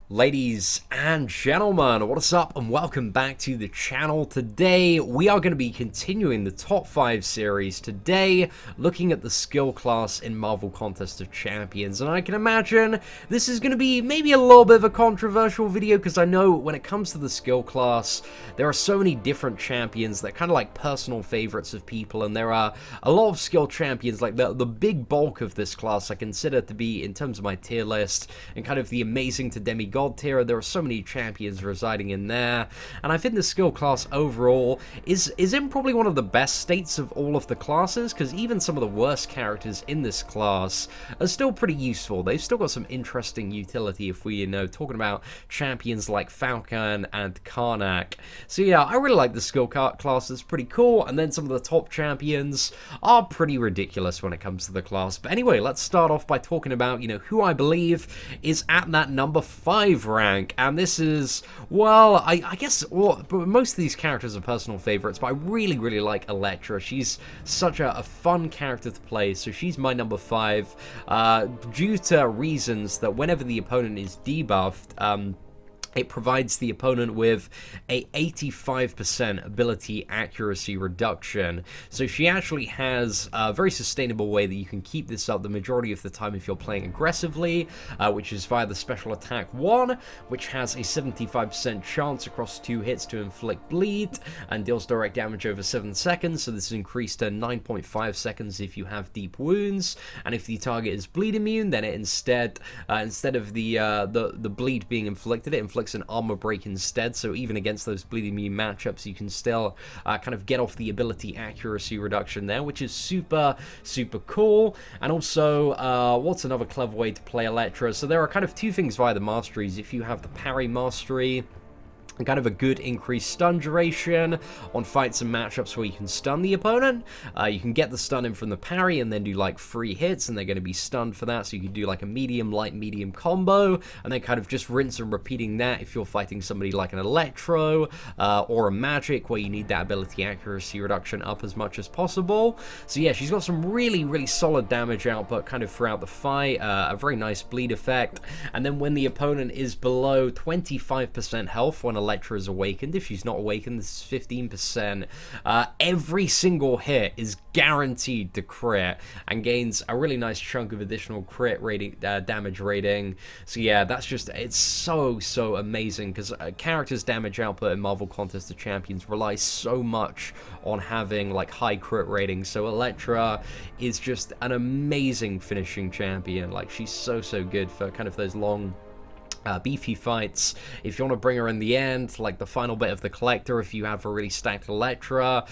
Ladies and gentlemen, what is up and welcome back to the channel. Today we are going to be continuing the top 5 series, today looking at the skill class in Marvel Contest of Champions, and I can imagine this is going to be maybe a little bit of a controversial video because I know when it comes to the skill class there are so many different champions that are kind of like personal favorites of people, and there are a lot of skill champions. Like the big bulk of this class I consider to be, in terms of my tier list, and kind of the amazing to demigod tier, there are so many champions residing in there, and I think the skill class overall is in probably one of the best states of all of the classes, because even some of the worst characters in this class are still pretty useful. They've still got some interesting utility if we, talking about champions like Falcon and Karnak. So yeah, I really like the skill class. It's pretty cool, and then some of the top champions are pretty ridiculous when it comes to the class. But anyway, let's start off by talking about, who I believe is at that number 5 rank, and this is, well, I guess most of these characters are personal favorites, but I really like Elektra. She's such a fun character to play, so she's my number 5, due to reasons that whenever the opponent is debuffed, it provides the opponent with a 85% ability accuracy reduction. So she actually has a very sustainable way that you can keep this up the majority of the time if you're playing aggressively, which is via the special attack 1, which has a 75% chance across 2 hits to inflict bleed and deals direct damage over 7 seconds. So this is increased to 9.5 seconds if you have deep wounds, and if the target is bleed immune, then it instead of the bleed being inflicted, it inflicts an armor break instead. So even against those bleed immune matchups, you can still kind of get off the ability accuracy reduction there, which is super cool. And also, what's another clever way to play Elektra? So there are kind of 2 things via the masteries. If you have the parry mastery, and kind of a good increased stun duration on fights and matchups where you can stun the opponent. You can get the stun in from the parry and then do like 3 hits, and they're going to be stunned for that. So you can do like a medium, light, medium combo, and then kind of just rinse and repeating that if you're fighting somebody like an Electro or a Magic, where you need that ability accuracy reduction up as much as possible. So yeah, she's got some really solid damage output kind of throughout the fight, a very nice bleed effect, and then when the opponent is below 25% health when Elektra is awakened, if she's not awakened, this is 15%. Every single hit is guaranteed to crit and gains a really nice chunk of additional crit rating, damage rating. So yeah, that's just, it's so amazing, because characters' damage output in Marvel Contest of Champions relies so much on having like high crit ratings. So Elektra is just an amazing finishing champion. Like, she's so good for kind of those long beefy fights. If you want to bring her in the end, like the final bit of the collector, if you have a really stacked Elektra,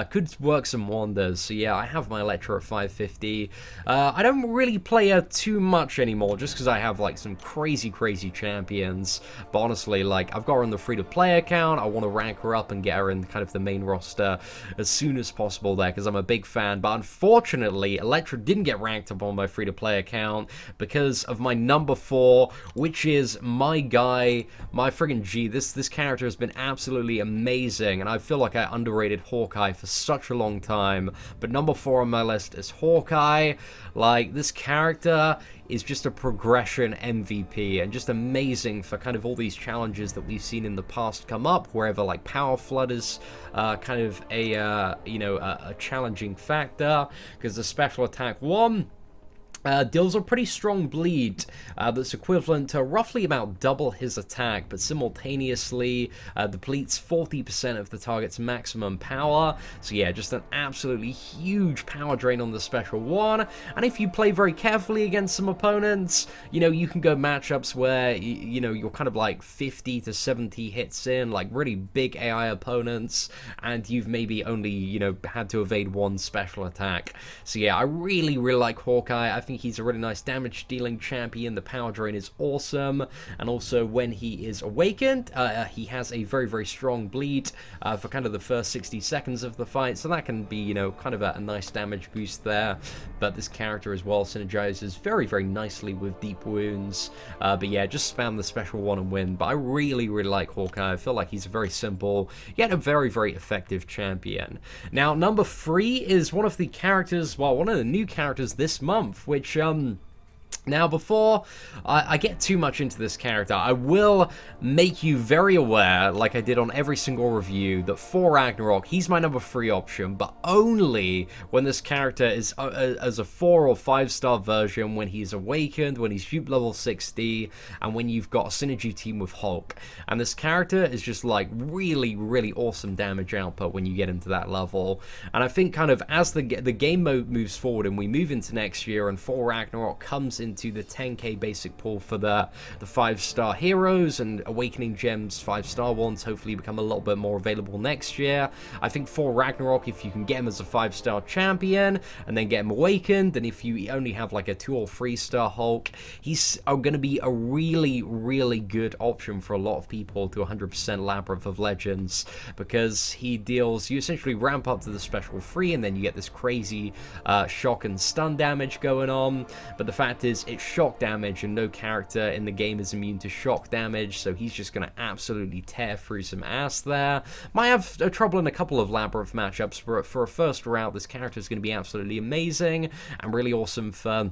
could work some wonders. So yeah, I have my Elektra at 550. I don't really play her too much anymore, just because I have like some crazy champions. But honestly, like, I've got her on the free-to-play account. I want to rank her up and get her in kind of the main roster as soon as possible there, because I'm a big fan. But unfortunately, Elektra didn't get ranked up on my free-to-play account because of my number 4, which is my guy, my friggin' G. This character has been absolutely amazing, and I feel like I underrated Hawkeye for such a long time, but number 4 on my list is Hawkeye. Like, this character is just a progression MVP, and just amazing for kind of all these challenges that we've seen in the past come up, wherever like Power Flood is kind of a challenging factor, because the special attack 1 deals a pretty strong bleed that's equivalent to roughly about double his attack, but simultaneously depletes 40% of the target's maximum power. So yeah, just an absolutely huge power drain on the special 1. And if you play very carefully against some opponents, you can go matchups where you're kind of like 50 to 70 hits in, like really big AI opponents, and you've maybe only had to evade 1 special attack. So yeah, I really like Hawkeye. I think he's a really nice damage dealing champion. The power drain is awesome, and also when he is awakened, he has a very strong bleed for kind of the first 60 seconds of the fight, so that can be kind of a nice damage boost there. But this character as well synergizes very nicely with deep wounds. But yeah, just spam the special 1 and win. But I really like Hawkeye. I feel like he's a very simple yet a very effective champion. Now, number 3 is one of the characters, well, one of the new characters this month, which Now, before I get too much into this character, I will make you very aware, like I did on every single review, that for Ragnarok, he's my number 3 option, but only when this character is as a 4 or 5 star version, when he's awakened, when he's dupe level 60, and when you've got a synergy team with Hulk. And this character is just like really, really awesome damage output when you get into that level. And I think kind of as the game mode moves forward and we move into next year, and for Ragnarok comes into the 10k basic pool for the 5-star heroes, and Awakening Gems 5-star ones hopefully become a little bit more available next year. I think for Ragnarok, if you can get him as a 5-star champion and then get him awakened, and if you only have like a 2 or 3-star Hulk, he's going to be a really, really good option for a lot of people to 100% Labyrinth of Legends, because he deals, you essentially ramp up to the special 3 and then you get this crazy shock and stun damage going on. But the fact is, it's shock damage, and no character in the game is immune to shock damage, so he's just going to absolutely tear through some ass there. Might have trouble in a couple of Labyrinth matchups, but for a first round, this character is going to be absolutely amazing and really awesome for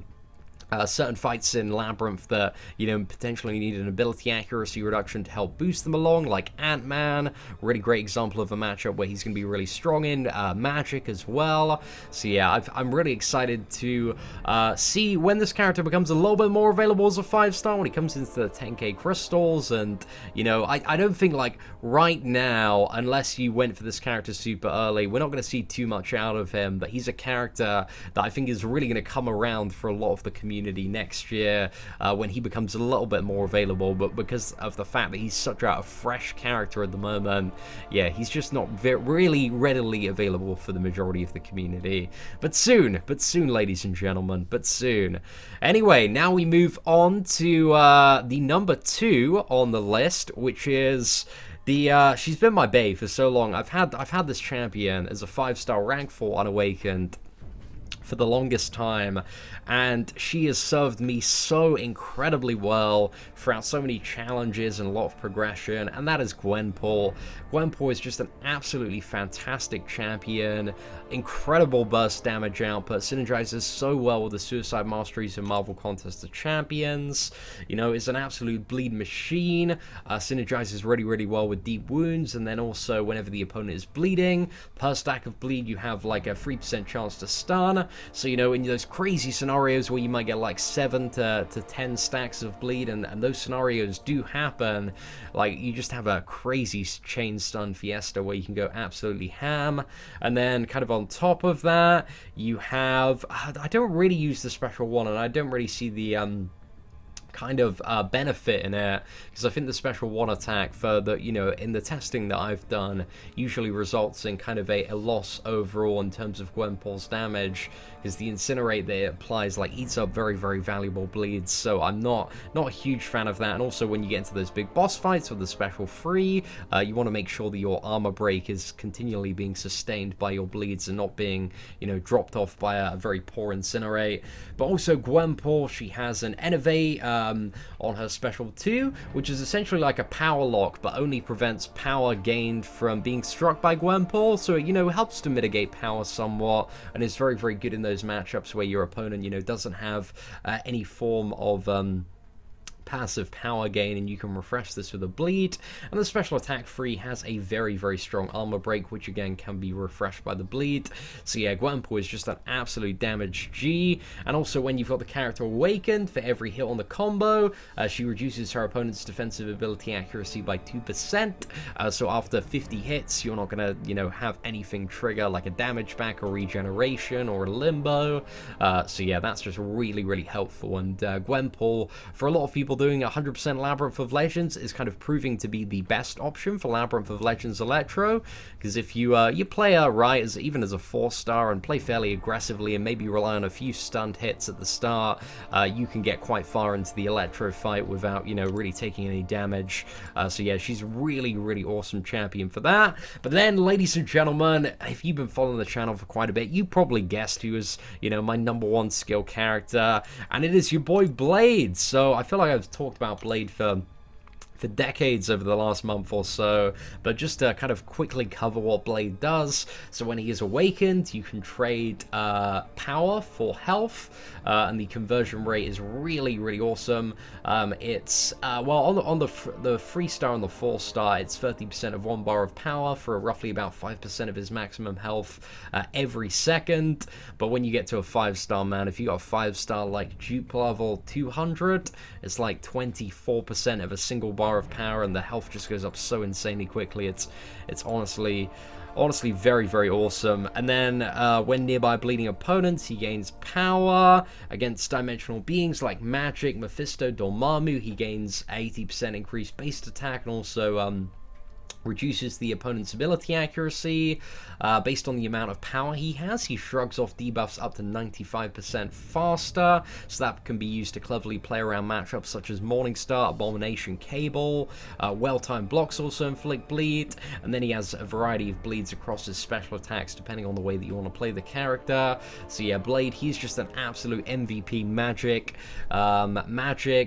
certain fights in Labyrinth that, you know, potentially need an ability accuracy reduction to help boost them along, like Ant-Man. Really great example of a matchup where he's going to be really strong in. Magic as well. So yeah, I'm really excited to see when this character becomes a little bit more available as a 5-star, when he comes into the 10k crystals. And, you know, I don't think, like, right now, unless you went for this character super early, we're not going to see too much out of him, but he's a character that I think is really going to come around for a lot of the community next year when he becomes a little bit more available. But because of the fact that he's such a fresh character at the moment, yeah, he's just not really readily available for the majority of the community. But soon, ladies and gentlemen, but soon. Anyway, now we move on to the number 2 on the list, which is she's been my bae for so long. I've had this champion as a 5-star rank 4 unawakened for the longest time, and she has served me so incredibly well throughout so many challenges and a lot of progression, and that is Gwenpool. Gwenpool is just an absolutely fantastic champion, incredible burst damage output, synergizes so well with the Suicide Masteries and Marvel Contest of Champions, you know, is an absolute bleed machine, synergizes really, really well with deep wounds, and then also whenever the opponent is bleeding, per stack of bleed you have like a 3% chance to stun. So, you know, in those crazy scenarios where you might get like 7 to 10 stacks of bleed, and those scenarios do happen, like you just have a crazy chain stun fiesta where you can go absolutely ham. And then kind of on top of that, you have, I don't really use the special one, and I don't really see the kind of benefit in it, because I think the special 1 attack for the, you know, in the testing that I've done, usually results in kind of a loss overall in terms of Gwenpool's damage, because the incinerate that it applies like eats up very, very valuable bleeds. So I'm not a huge fan of that. And also when you get into those big boss fights with the special 3, you want to make sure that your armor break is continually being sustained by your bleeds and not being, you know, dropped off by a very poor incinerate. But also Gwenpool, she has an Innovate on her special 2, which is essentially like a power lock, but only prevents power gained from being struck by Gwenpool. So, you know, helps to mitigate power somewhat, and is very, very good in those matchups where your opponent, you know, doesn't have any form of passive power gain, and you can refresh this with a bleed. And the special attack 3 has a very, very strong armor break, which again can be refreshed by the bleed. So yeah, Gwenpool is just an absolute damage G. And also when you've got the character awakened, for every hit on the combo, she reduces her opponent's defensive ability accuracy by 2%. So after 50 hits, you're not gonna, you know, have anything trigger like a damage back or regeneration or a limbo. So yeah, that's just really, really helpful. And Gwenpool, for a lot of people doing 100% Labyrinth of Legends, is kind of proving to be the best option for Labyrinth of Legends Electro, because if you play her right, even as a 4-star, and play fairly aggressively and maybe rely on a few stunned hits at the start, you can get quite far into the Electro fight without, you know, really taking any damage. So yeah, she's really, really awesome champion for that. But then, ladies and gentlemen, if you've been following the channel for quite a bit, you probably guessed who is, you know, my number 1 skill character, and it is your boy Blade. So I feel like I've talked about Blade for for decades over the last month or so. But just to kind of quickly cover what Blade does. So when he is awakened, you can trade power for health, and the conversion rate is really, really awesome. It's well, on the 3-star and the 4-star, it's 30% of 1 bar of power for roughly about 5% of his maximum health every second. But when you get to a 5-star, man, if you got a 5-star like dupe level 200, it's like 24% of a single bar of power, and the health just goes up so insanely quickly. It's honestly very, very awesome. And then when nearby bleeding opponents, he gains power against dimensional beings like Magic, Mephisto, Dormammu. He gains 80% increased base attack, and also reduces the opponent's ability accuracy based on the amount of power he has. He shrugs off debuffs up to 95% faster, so that can be used to cleverly play around matchups such as Morningstar, Abomination, Cable. Well-timed blocks also inflict bleed, and then he has a variety of bleeds across his special attacks depending on the way that you want to play the character. So yeah, Blade, he's just an absolute MVP. Magic,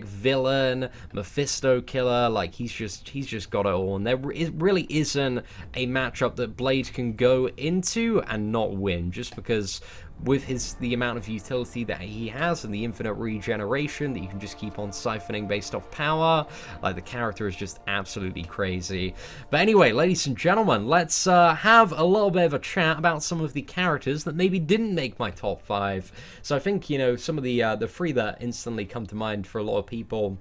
villain, Mephisto killer, like he's just got it all, and it really isn't a matchup that Blade can go into and not win, just because with the amount of utility that he has and the infinite regeneration that you can just keep on siphoning based off power, like the character is just absolutely crazy. But anyway, ladies and gentlemen, let's have a little bit of a chat about some of the characters that maybe didn't make my top 5. So I think, you know, some of the 3 that instantly come to mind for a lot of people,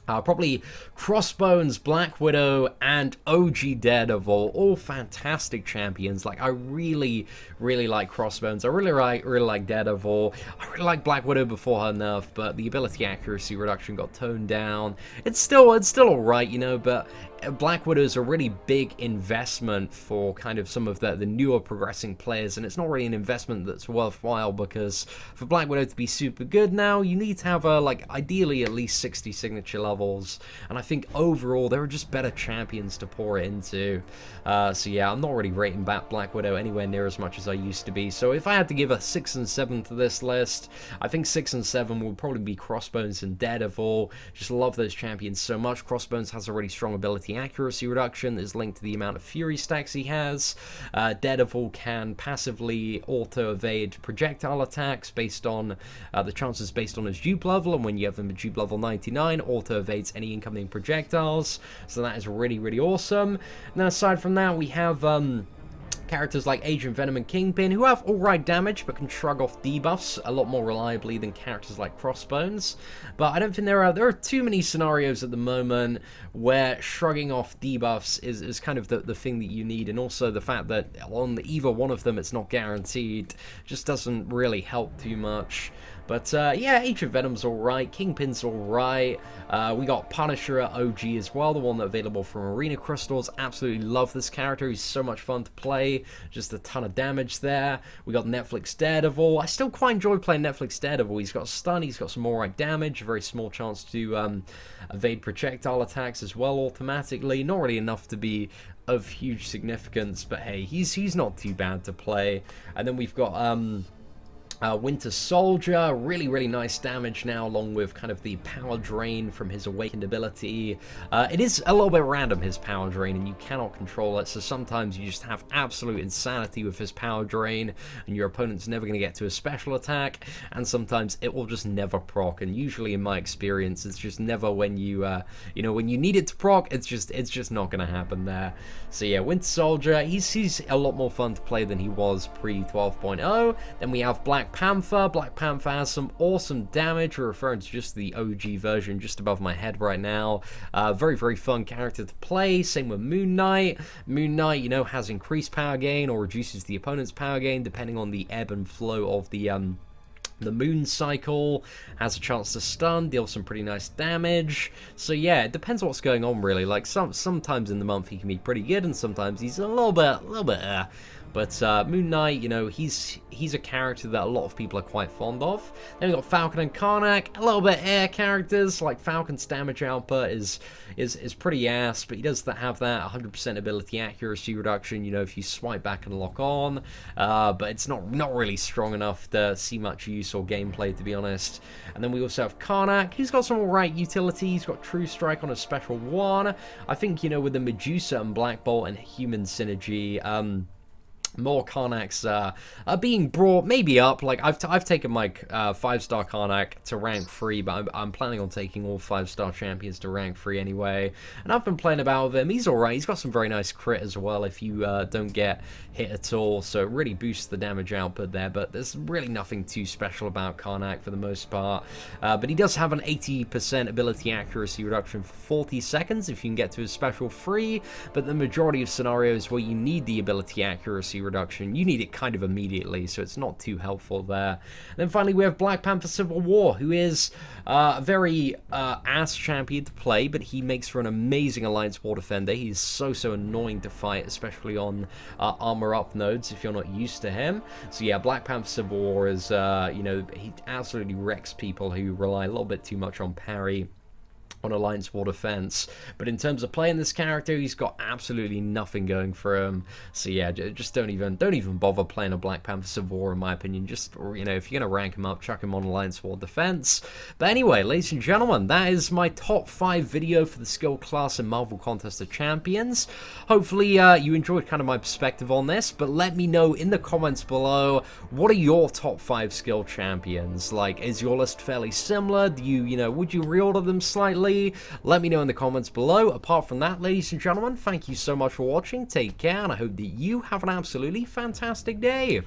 probably Crossbones, Black Widow, and OG Daredevil, all fantastic champions. Like, I really, really like Crossbones. I really like Daredevil. I really like Black Widow before her nerf, but the ability accuracy reduction got toned down. It's still alright, you know, but Black Widow is a really big investment for kind of some of the newer progressing players, and it's not really an investment that's worthwhile, because for Black Widow to be super good now, you need to have like ideally at least 60 signature levels, and I think overall there are just better champions to pour it into. So yeah, I'm not really rating back Black Widow anywhere near as much as I used to be. So if I had to give a 6 and 7 to this list, I think 6 and 7 will probably be Crossbones and Daredevil. Just love those champions so much. Crossbones has a really strong ability accuracy reduction that is linked to the amount of fury stacks he has. Daredevil can passively auto-evade projectile attacks based on the chances based on his dupe level, and when you have him at dupe level 99, auto-evades any incoming projectiles. So that is really, really awesome. And then aside from that, we have characters like Agent Venom and Kingpin, who have alright damage but can shrug off debuffs a lot more reliably than characters like Crossbones. But I don't think there are too many scenarios at the moment where shrugging off debuffs is kind of the thing that you need, and also the fact that on either one of them it's not guaranteed just doesn't really help too much. But yeah, Agent Venom's alright, Kingpin's alright, we got Punisher at OG as well, the one that's available from Arena Crystals. Absolutely love this character, he's so much fun to play, just a ton of damage there. We got Netflix Daredevil. I still quite enjoy playing Netflix Daredevil. He's got stun, he's got some alright damage, a very small chance to evade projectile attacks as well automatically. Not really enough to be of huge significance, but hey, he's not too bad to play. And then we've got Winter Soldier, really, really nice damage now, along with kind of the power drain from his awakened ability. It is a little bit random, his power drain, and you cannot control it, so sometimes you just have absolute insanity with his power drain, and your opponent's never going to get to a special attack, and sometimes it will just never proc, and usually in my experience, it's just never when you, you know, when you need it to proc, it's just not going to happen there. So yeah, Winter Soldier, he's a lot more fun to play than he was pre-12.0. Then we have Black Panther. Black Panther has some awesome damage. We're referring to just the OG version just above my head right now. Very, very fun character to play. Same with Moon Knight. Moon Knight, you know, has increased power gain or reduces the opponent's power gain depending on the ebb and flow of the moon cycle. Has a chance to stun, deal some pretty nice damage. So yeah, it depends what's going on really. Like sometimes in the month he can be pretty good, and sometimes he's a little bit But Moon Knight, you know, he's a character that a lot of people are quite fond of. Then we've got Falcon and Karnak, a little bit air characters. Like Falcon's damage output is pretty ass, but he does have that 100% ability accuracy reduction, you know, if you swipe back and lock on. But it's not really strong enough to see much use or gameplay, to be honest. And then we also have Karnak. He's got some alright utility. He's got True Strike on a special 1. I think, you know, with the Medusa and Black Bolt and human synergy, more Karnaks are being brought maybe up. Like I've taken my 5-star Karnak to rank 3, but I'm planning on taking all 5-star champions to rank 3 anyway. And I've been playing about with him. He's alright. He's got some very nice crit as well if you don't get hit at all. So it really boosts the damage output there. But there's really nothing too special about Karnak for the most part. But he does have an 80% ability accuracy reduction for 40 seconds if you can get to his special 3. But the majority of scenarios where you need the ability accuracy reduction, you need it kind of immediately, so it's not too helpful there. And then finally we have Black Panther Civil War, who is a very ass champion to play, but he makes for an amazing Alliance War defender. He's so annoying to fight, especially on armor up nodes if you're not used to him. So yeah, Black Panther Civil War is, you know, he absolutely wrecks people who rely a little bit too much on parry on Alliance War defense. But in terms of playing this character, he's got absolutely nothing going for him. So yeah, just don't even bother playing a Black Panther Civil War, in my opinion. Just, you know, if you're gonna rank him up, chuck him on Alliance War defense. But anyway, ladies and gentlemen, that is my top 5 video for the skill class in Marvel Contest of Champions. Hopefully you enjoyed kind of my perspective on this, but let me know in the comments below, what are your top 5 skill champions? Like, is your list fairly similar? Do you know, would you reorder them slightly? Let me know in the comments below. Apart from that, ladies and gentlemen, thank you so much for watching. Take care, and I hope that you have an absolutely fantastic day.